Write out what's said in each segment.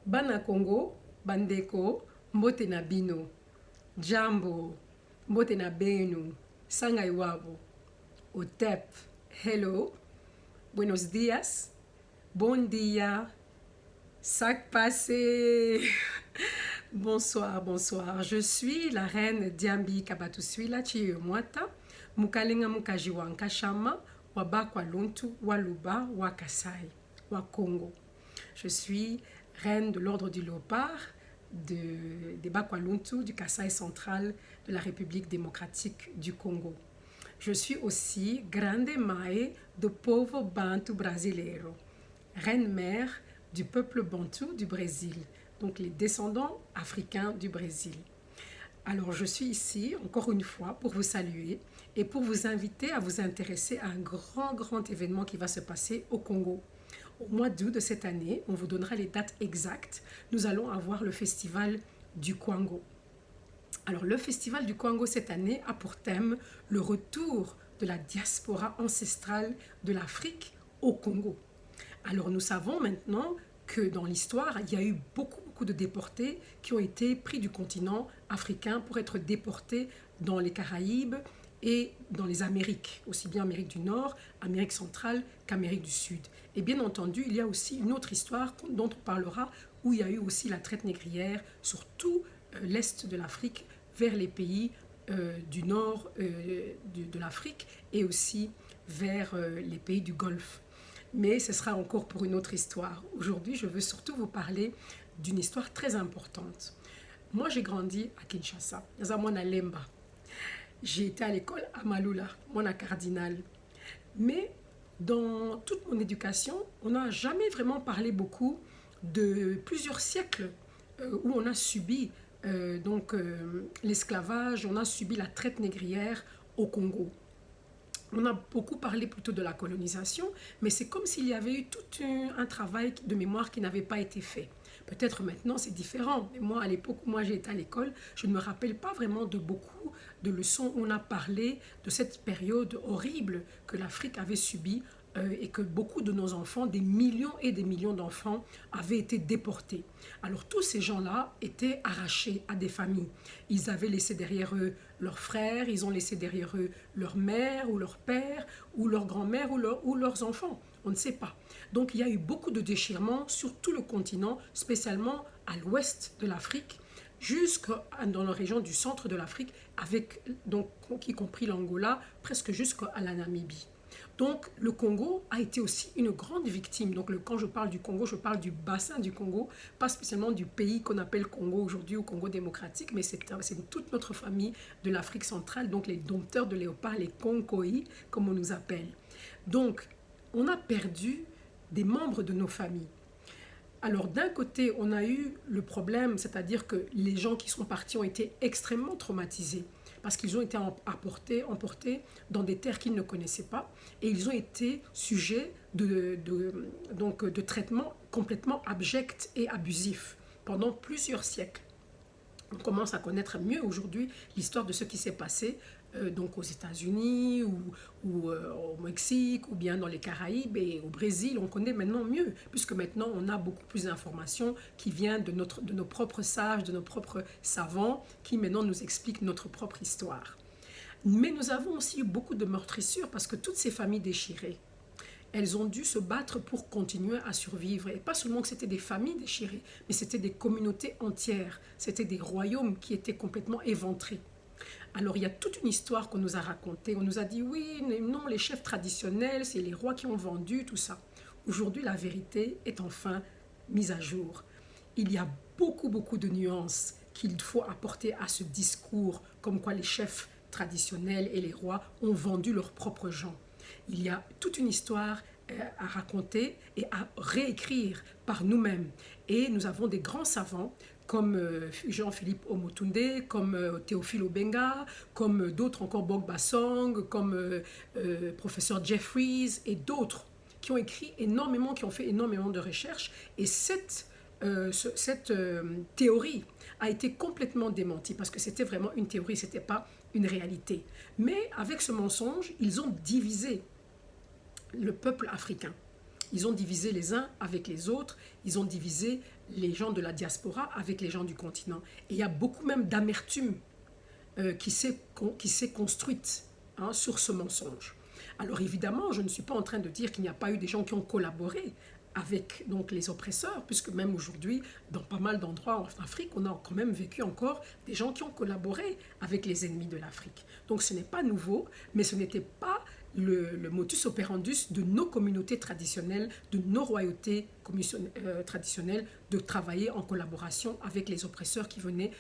Bana Congo, Bandeko, mbote na bino, Jambo, mbote na benu, Sanga iwabo, Otep, hello, buenos dias, bon dia, sac passé, bonsoir, bonsoir. Je suis la reine Diambi Kabatuswila Chiyomwata, Mukalenga Mukajiwa Nkashama, Wabakwa Luntu, Waluba, Wakasai, Wakongo. Je suis reine de l'ordre du Léopard, des Bakwaluntu, du Kasaï central de la République démocratique du Congo. Je suis aussi Grande Mae do Povo Bantu Brasileiro, reine-mère du peuple bantou du Brésil, donc les descendants africains du Brésil. Alors je suis ici encore une fois pour vous saluer et pour vous inviter à vous intéresser à un grand événement qui va se passer au Congo. Au mois d'août de cette année, on vous donnera les dates exactes. Nous allons avoir le festival du Kwango. Alors le festival du Kwango cette année a pour thème le retour de la diaspora ancestrale de l'Afrique au Congo. Alors nous savons maintenant que dans l'histoire, il y a eu beaucoup de déportés qui ont été pris du continent africain pour être déportés dans les Caraïbes et dans les Amériques, aussi bien Amérique du Nord, Amérique centrale qu'Amérique du Sud. Et bien entendu, il y a aussi une autre histoire dont on parlera, où il y a eu aussi la traite négrière sur tout l'est de l'Afrique vers les pays du nord de l'Afrique et aussi vers les pays du Golfe. Mais ce sera encore pour une autre histoire. Aujourd'hui, je veux surtout vous parler d'une histoire très importante. Moi, j'ai grandi à Kinshasa, dans Lemba. J'ai été à l'école à Malula, mon cardinal. Mais dans toute mon éducation, on n'a jamais vraiment parlé beaucoup de plusieurs siècles où on a subi l'esclavage, on a subi la traite négrière au Congo. On a beaucoup parlé plutôt de la colonisation, mais c'est comme s'il y avait eu tout un travail de mémoire qui n'avait pas été fait. Peut-être maintenant c'est différent, mais moi à l'époque où moi j'ai été à l'école, je ne me rappelle pas vraiment de beaucoup de leçons où on a parlé de cette période horrible que l'Afrique avait subie et que beaucoup de nos enfants, des millions et des millions d'enfants, avaient été déportés. Alors tous ces gens-là étaient arrachés à des familles. Ils avaient laissé derrière eux leurs frères, ils ont laissé derrière eux leur mère ou leur père ou leur grand-mère ou leurs enfants. On ne sait pas. Donc il y a eu beaucoup de déchirements sur tout le continent, spécialement à l'ouest de l'Afrique, jusque dans la région du centre de l'Afrique, avec donc y compris l'Angola, presque jusqu'à la Namibie. Donc le Congo a été aussi une grande victime. Donc quand je parle du Congo, je parle du bassin du Congo, pas spécialement du pays qu'on appelle Congo aujourd'hui ou Congo démocratique, mais c'est toute notre famille de l'Afrique centrale, donc les dompteurs de léopards, les Konkoï, comme on nous appelle. Donc on a perdu des membres de nos familles. Alors d'un côté, on a eu le problème, c'est-à-dire que les gens qui sont partis ont été extrêmement traumatisés parce qu'ils ont été emportés dans des terres qu'ils ne connaissaient pas et ils ont été sujets de traitements complètement abjects et abusifs pendant plusieurs siècles. On commence à connaître mieux aujourd'hui l'histoire de ce qui s'est passé donc aux États-Unis ou au Mexique ou bien dans les Caraïbes et au Brésil. On connaît maintenant mieux puisque maintenant on a beaucoup plus d'informations qui viennent de nos propres sages, de nos propres savants qui maintenant nous expliquent notre propre histoire. Mais nous avons aussi eu beaucoup de meurtrissures parce que toutes ces familles déchirées, elles ont dû se battre pour continuer à survivre. Et pas seulement que c'était des familles déchirées, mais c'était des communautés entières. C'était des royaumes qui étaient complètement éventrés. Alors il y a toute une histoire qu'on nous a racontée. On nous a dit oui, non, les chefs traditionnels, c'est les rois qui ont vendu, tout ça. Aujourd'hui, la vérité est enfin mise à jour. Il y a beaucoup de nuances qu'il faut apporter à ce discours, comme quoi les chefs traditionnels et les rois ont vendu leurs propres gens. Il y a toute une histoire à raconter et à réécrire par nous-mêmes. Et nous avons des grands savants comme Jean-Philippe Omotunde, comme Théophile Obenga, comme d'autres encore, Bogba Song, comme professeur Jeffries et d'autres qui ont écrit énormément, qui ont fait énormément de recherches. Et cette théorie a été complètement démentie parce que c'était vraiment une théorie, ce n'était pas une réalité. Mais avec ce mensonge, ils ont divisé le peuple africain. Ils ont divisé les uns avec les autres, ils ont divisé les gens de la diaspora avec les gens du continent. Et il y a beaucoup même d'amertume qui s'est construite sur ce mensonge. Alors évidemment, je ne suis pas en train de dire qu'il n'y a pas eu des gens qui ont collaboré avec donc, les oppresseurs, puisque même aujourd'hui, dans pas mal d'endroits en Afrique, on a quand même vécu encore des gens qui ont collaboré avec les ennemis de l'Afrique. Donc ce n'est pas nouveau, mais ce n'était pas le modus operandus de nos communautés traditionnelles, de nos royautés traditionnelles, de travailler en collaboration avec les oppresseurs qui venaient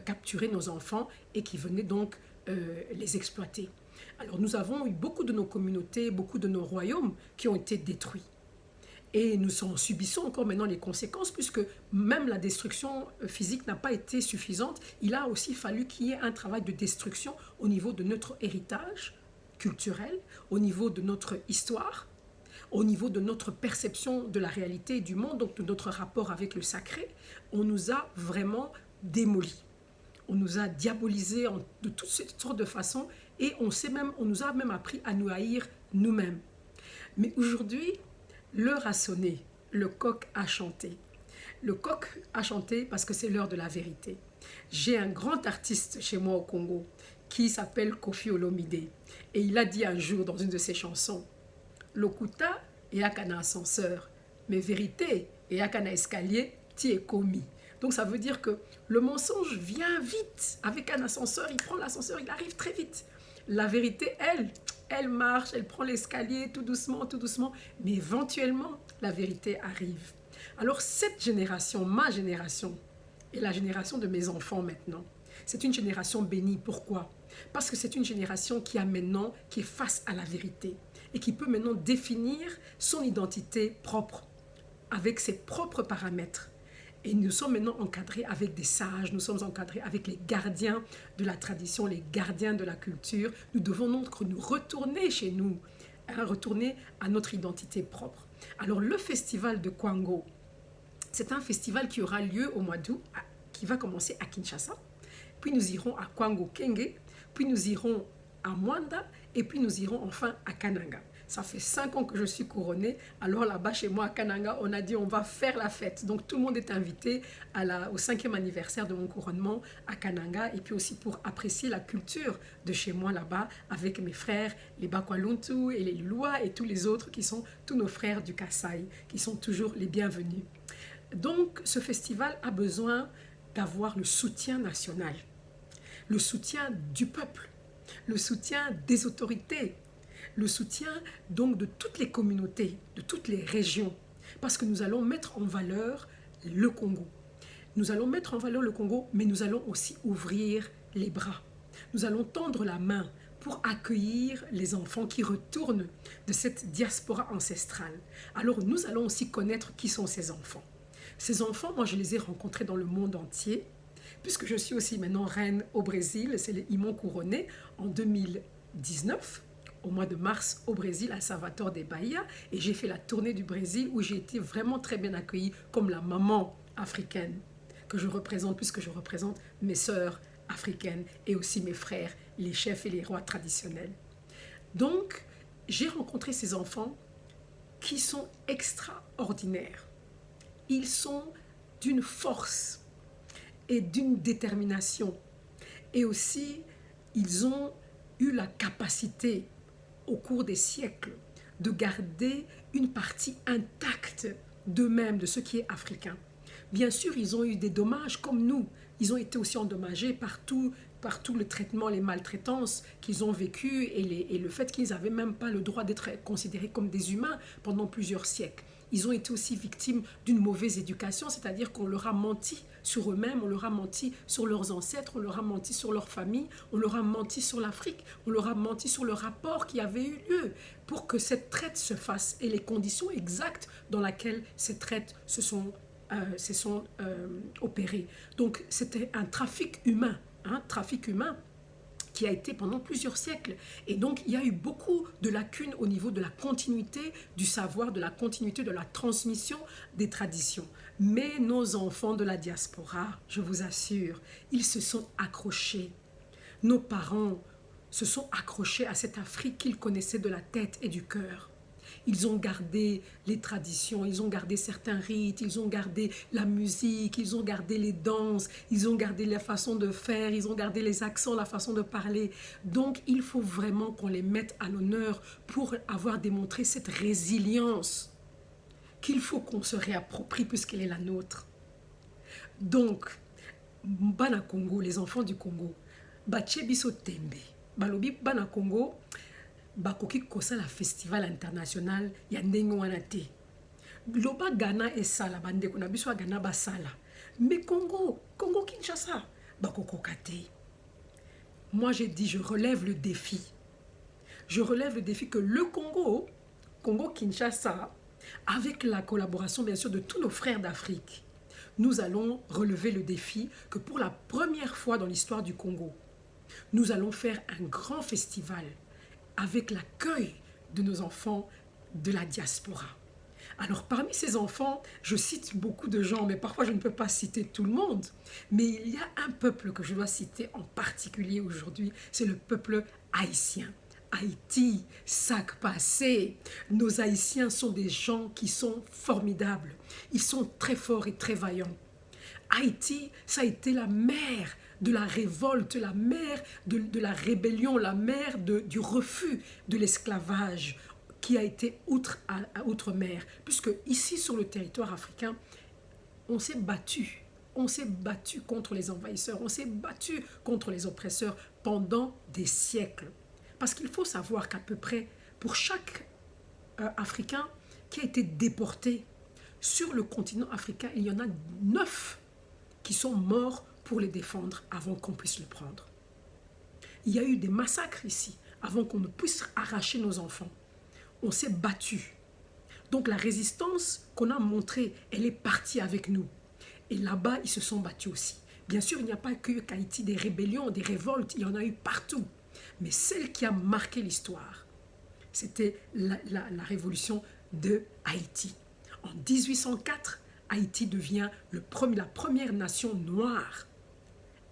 capturer nos enfants et qui venaient donc les exploiter. Alors nous avons eu beaucoup de nos communautés, beaucoup de nos royaumes qui ont été détruits. Et nous en subissons encore maintenant les conséquences, puisque même la destruction physique n'a pas été suffisante. Il a aussi fallu qu'il y ait un travail de destruction au niveau de notre héritage culturel, au niveau de notre histoire, au niveau de notre perception de la réalité et du monde, donc de notre rapport avec le sacré. On nous a vraiment démolis. On nous a diabolisés de toutes sortes de façons et on nous a même appris à nous haïr nous-mêmes. Mais aujourd'hui, l'heure a sonné, le coq a chanté. Le coq a chanté parce que c'est l'heure de la vérité. J'ai un grand artiste chez moi au Congo qui s'appelle Koffi Olomide. Et il a dit un jour dans une de ses chansons, « Lokuta et akana ascenseur, mais vérité et akana escalier, ti est commis. » Donc ça veut dire que le mensonge vient vite. Avec un ascenseur, il prend l'ascenseur, il arrive très vite. La vérité, elle marche, elle prend l'escalier tout doucement, mais éventuellement, la vérité arrive. Alors cette génération, ma génération, et la génération de mes enfants maintenant, c'est une génération bénie. Pourquoi? Parce que c'est une génération qui est face à la vérité et qui peut maintenant définir son identité propre, avec ses propres paramètres. Et nous sommes maintenant encadrés avec des sages, nous sommes encadrés avec les gardiens de la tradition, les gardiens de la culture. Nous devons donc nous retourner chez nous, retourner à notre identité propre. Alors le festival de Kwango, c'est un festival qui aura lieu au mois d'août, qui va commencer à Kinshasa, puis nous irons à Kwango Kenge, puis nous irons à Mwanda, et puis nous irons enfin à Kananga. Ça fait 5 ans que je suis couronnée. Alors là-bas, chez moi, à Kananga, on a dit on va faire la fête. Donc tout le monde est invité au 5e anniversaire de mon couronnement à Kananga. Et puis aussi pour apprécier la culture de chez moi là-bas avec mes frères, les Bakwaluntu et les Lulua et tous les autres qui sont tous nos frères du Kasaï, qui sont toujours les bienvenus. Donc ce festival a besoin d'avoir le soutien national, le soutien du peuple, le soutien des autorités, le soutien donc de toutes les communautés, de toutes les régions, parce que nous allons mettre en valeur le Congo. Nous allons mettre en valeur le Congo, mais nous allons aussi ouvrir les bras. Nous allons tendre la main pour accueillir les enfants qui retournent de cette diaspora ancestrale. Alors nous allons aussi connaître qui sont ces enfants. Ces enfants, moi je les ai rencontrés dans le monde entier, puisque je suis aussi maintenant reine au Brésil. Ils m'ont couronnée en 2019. Au mois de mars au Brésil, à Salvador de Bahia, et j'ai fait la tournée du Brésil où j'ai été vraiment très bien accueillie comme la maman africaine que je représente, puisque je représente mes sœurs africaines et aussi mes frères, les chefs et les rois traditionnels. Donc, j'ai rencontré ces enfants qui sont extraordinaires. Ils sont d'une force et d'une détermination. Et aussi, ils ont eu la capacité au cours des siècles, de garder une partie intacte d'eux-mêmes, de ce qui est africain. Bien sûr, ils ont eu des dommages comme nous. Ils ont été aussi endommagés par tout le traitement, les maltraitances qu'ils ont vécues et le fait qu'ils n'avaient même pas le droit d'être considérés comme des humains pendant plusieurs siècles. Ils ont été aussi victimes d'une mauvaise éducation, c'est-à-dire qu'on leur a menti sur eux-mêmes, on leur a menti sur leurs ancêtres, on leur a menti sur leur famille, on leur a menti sur l'Afrique, on leur a menti sur le rapport qui avait eu lieu pour que cette traite se fasse et les conditions exactes dans lesquelles ces traites se sont opérées. Donc c'était un trafic humain qui a été pendant plusieurs siècles. Et donc, il y a eu beaucoup de lacunes au niveau de la continuité du savoir, de la continuité de la transmission des traditions. Mais nos enfants de la diaspora, je vous assure, ils se sont accrochés. Nos parents se sont accrochés à cette Afrique qu'ils connaissaient de la tête et du cœur. Ils ont gardé les traditions, ils ont gardé certains rites, ils ont gardé la musique, ils ont gardé les danses, ils ont gardé la façon de faire, ils ont gardé les accents, la façon de parler. Donc, il faut vraiment qu'on les mette à l'honneur pour avoir démontré cette résilience qu'il faut qu'on se réapproprie puisqu'elle est la nôtre. Donc, bana Congo, les enfants du Congo, bache biso tembe, balobi bana Congo, bakoki kosala festival international ya ndenge wana te. Loba Ghana esala bandeko na biso ya Ghana basala. Mais Congo Kinshasa, bakokoka te. Moi j'ai dit je relève le défi. Je relève le défi que le Congo Kinshasa, avec la collaboration bien sûr de tous nos frères d'Afrique, nous allons relever le défi que pour la première fois dans l'histoire du Congo, nous allons faire un grand festival avec l'accueil de nos enfants de la diaspora. Alors parmi ces enfants, je cite beaucoup de gens, mais parfois je ne peux pas citer tout le monde. Mais il y a un peuple que je dois citer en particulier aujourd'hui, c'est le peuple haïtien. Haïti, sac passé. Nos Haïtiens sont des gens qui sont formidables. Ils sont très forts et très vaillants. Haïti, ça a été la mère de la révolte, la mère de la rébellion, la mère du refus de l'esclavage qui a été outre-mer. Puisque ici, sur le territoire africain, on s'est battu. On s'est battu contre les envahisseurs, on s'est battu contre les oppresseurs pendant des siècles. Parce qu'il faut savoir qu'à peu près, pour chaque Africain qui a été déporté sur le continent africain, il y en a 9 qui sont morts pour les défendre avant qu'on puisse le prendre. Il y a eu des massacres ici avant qu'on ne puisse arracher nos enfants. On s'est battu. Donc la résistance qu'on a montrée, elle est partie avec nous. Et là-bas, ils se sont battus aussi. Bien sûr, il n'y a pas que qu'Haïti, des rébellions, des révoltes, il y en a eu partout. Mais celle qui a marqué l'histoire, c'était la révolution de Haïti. En 1804, Haïti devient la première nation noire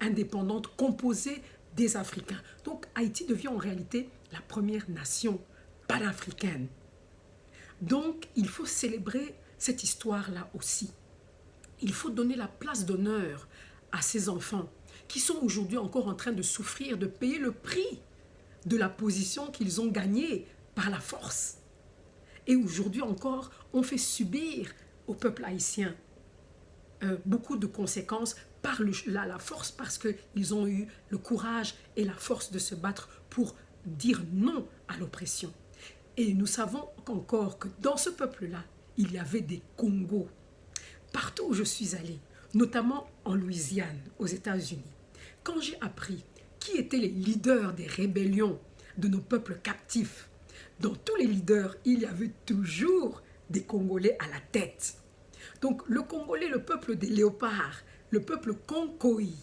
indépendante composée des Africains. Donc Haïti devient en réalité la première nation panafricaine. Donc il faut célébrer cette histoire-là aussi. Il faut donner la place d'honneur à ces enfants qui sont aujourd'hui encore en train de souffrir, de payer le prix de la position qu'ils ont gagnée par la force. Et aujourd'hui encore, on fait subir au peuple haïtien beaucoup de conséquences par la force parce qu'ils ont eu le courage et la force de se battre pour dire non à l'oppression. Et nous savons encore que dans ce peuple-là, il y avait des Congos. Partout où je suis allée, notamment en Louisiane, aux États-Unis, quand j'ai appris qui étaient les leaders des rébellions de nos peuples captifs, dans tous les leaders, il y avait toujours des Congolais à la tête. Donc le Congolais, le peuple des léopards, le peuple Konkoï,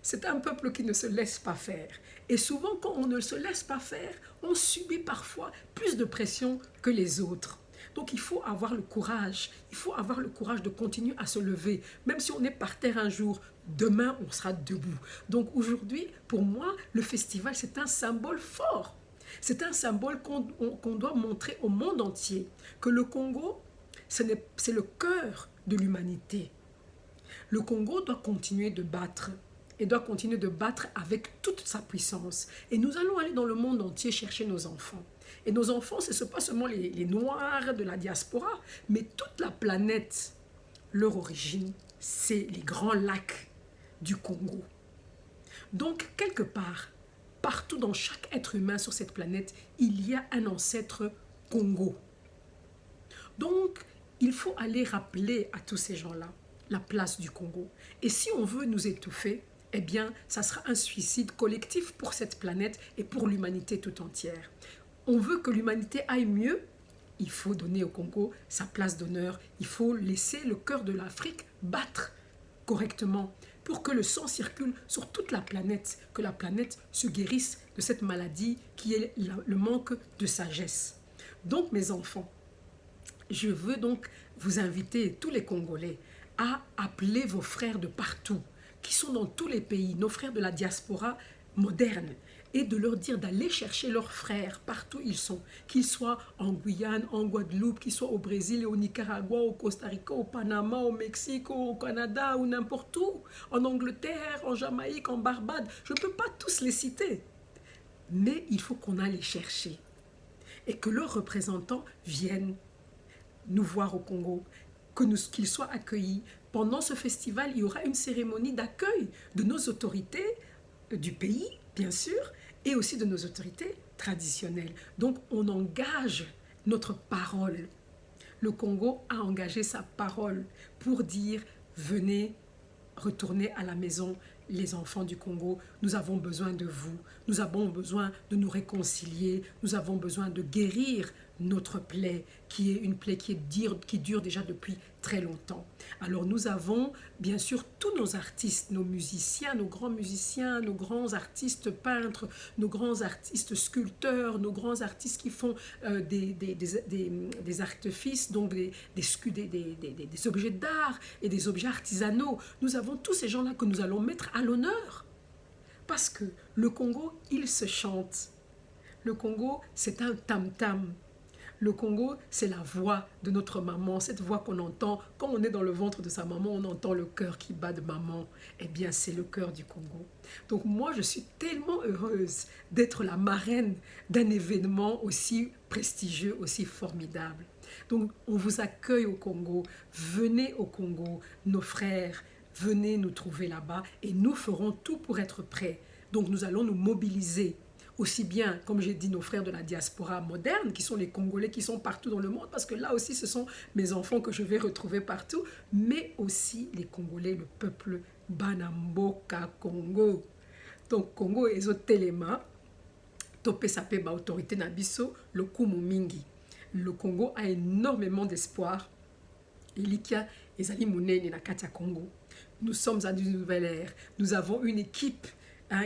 c'est un peuple qui ne se laisse pas faire. Et souvent, quand on ne se laisse pas faire, on subit parfois plus de pression que les autres. Donc il faut avoir le courage de continuer à se lever. Même si on est par terre un jour, demain on sera debout. Donc aujourd'hui, pour moi, le festival c'est un symbole fort. C'est un symbole qu'on doit montrer au monde entier. Que le Congo, c'est le cœur de l'humanité. Le Congo doit continuer de battre. Et doit continuer de battre avec toute sa puissance. Et nous allons aller dans le monde entier chercher nos enfants. Et nos enfants, ce ne sont pas seulement les Noirs de la diaspora, mais toute la planète. Leur origine, c'est les grands lacs du Congo. Donc, quelque part, partout dans chaque être humain sur cette planète, il y a un ancêtre Congo. Donc, il faut aller rappeler à tous ces gens-là la place du Congo. Et si on veut nous étouffer, eh bien, ça sera un suicide collectif pour cette planète et pour l'humanité tout entière. On veut que l'humanité aille mieux, il faut donner au Congo sa place d'honneur. Il faut laisser le cœur de l'Afrique battre correctement pour que le sang circule sur toute la planète, que la planète se guérisse de cette maladie qui est le manque de sagesse. Donc, mes enfants, je veux donc vous inviter, tous les Congolais, à appeler vos frères de partout, qui sont dans tous les pays, nos frères de la diaspora moderne, et de leur dire d'aller chercher leurs frères partout où ils sont, qu'ils soient en Guyane, en Guadeloupe, qu'ils soient au Brésil, au Nicaragua, au Costa Rica, au Panama, au Mexique, au Canada ou n'importe où, en Angleterre, en Jamaïque, en Barbade. Je ne peux pas tous les citer, mais il faut qu'on aille les chercher et que leurs représentants viennent nous voir au Congo, qu'ils soient accueillis. Pendant ce festival, il y aura une cérémonie d'accueil de nos autorités du pays, bien sûr, et aussi de nos autorités traditionnelles. Donc, on engage notre parole. Le Congo a engagé sa parole pour dire « Venez, retournez à la maison, les enfants du Congo, nous avons besoin de vous, nous avons besoin de nous réconcilier, nous avons besoin de guérir notre plaie, qui est une plaie qui dure déjà depuis très longtemps. » Alors nous avons bien sûr tous nos artistes, nos musiciens, nos grands artistes peintres, nos grands artistes sculpteurs, nos grands artistes qui font des artifices, donc des objets d'art et des objets artisanaux. Nous avons tous ces gens-là que nous allons mettre à l'honneur. Parce que le Congo, il se chante. Le Congo, c'est un tam-tam. Le Congo, c'est la voix de notre maman, cette voix qu'on entend. Quand on est dans le ventre de sa maman, on entend le cœur qui bat de maman. Eh bien, c'est le cœur du Congo. Donc moi, je suis tellement heureuse d'être la marraine d'un événement aussi prestigieux, aussi formidable. Donc, on vous accueille au Congo. Venez au Congo, nos frères. Venez nous trouver là-bas et nous ferons tout pour être prêts. Donc, nous allons nous mobiliser. Aussi bien, comme j'ai dit, nos frères de la diaspora moderne, qui sont les Congolais qui sont partout dans le monde, parce que là aussi, ce sont mes enfants que je vais retrouver partout, mais aussi les Congolais, le peuple Banamboka Congo. Donc, Congo ezotelema, tope sape ba autorité na biso, le kumu mingi. Le Congo a énormément d'espoir. Ilikia ezali munene na kati ya Congo. Nous sommes à une nouvelle ère. Nous avons une équipe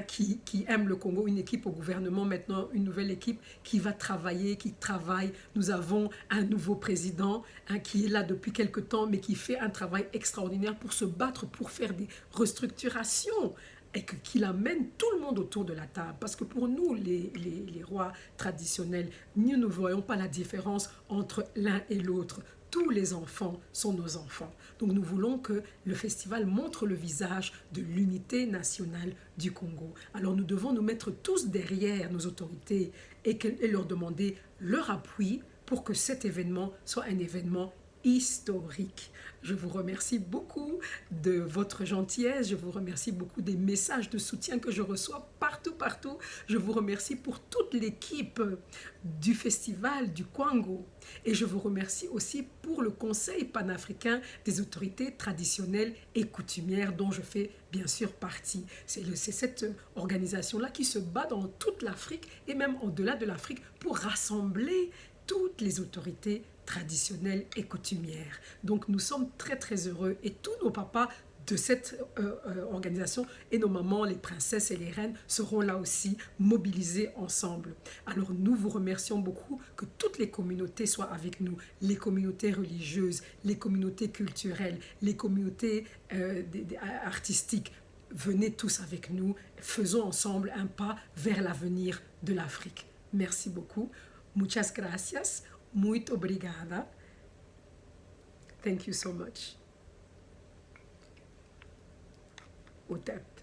qui aime le Congo, une équipe au gouvernement maintenant, une nouvelle équipe qui va travailler, qui travaille. Nous avons un nouveau président qui est là depuis quelque temps, mais qui fait un travail extraordinaire pour se battre, pour faire des restructurations et qu'il amène tout le monde autour de la table. Parce que pour nous, les rois traditionnels, nous ne voyons pas la différence entre l'un et l'autre. Tous les enfants sont nos enfants. Donc nous voulons que le festival montre le visage de l'unité nationale du Congo. Alors nous devons nous mettre tous derrière nos autorités et leur demander leur appui pour que cet événement soit un événement historique. Je vous remercie beaucoup de votre gentillesse, je vous remercie beaucoup des messages de soutien que je reçois partout. Je vous remercie pour toute l'équipe du festival du Kwango et je vous remercie aussi pour le Conseil panafricain des autorités traditionnelles et coutumières dont je fais bien sûr partie. C'est cette organisation-là qui se bat dans toute l'Afrique et même au-delà de l'Afrique pour rassembler toutes les autorités traditionnelles et coutumières. Donc nous sommes très heureux et tous nos papas de cette organisation et nos mamans, les princesses et les reines seront là aussi mobilisés ensemble. Alors nous vous remercions beaucoup que toutes les communautés soient avec nous, les communautés religieuses, les communautés culturelles, les communautés artistiques. Venez tous avec nous, faisons ensemble un pas vers l'avenir de l'Afrique. Merci beaucoup. Muchas gracias. Muito obrigada. Thank you so much. Utep.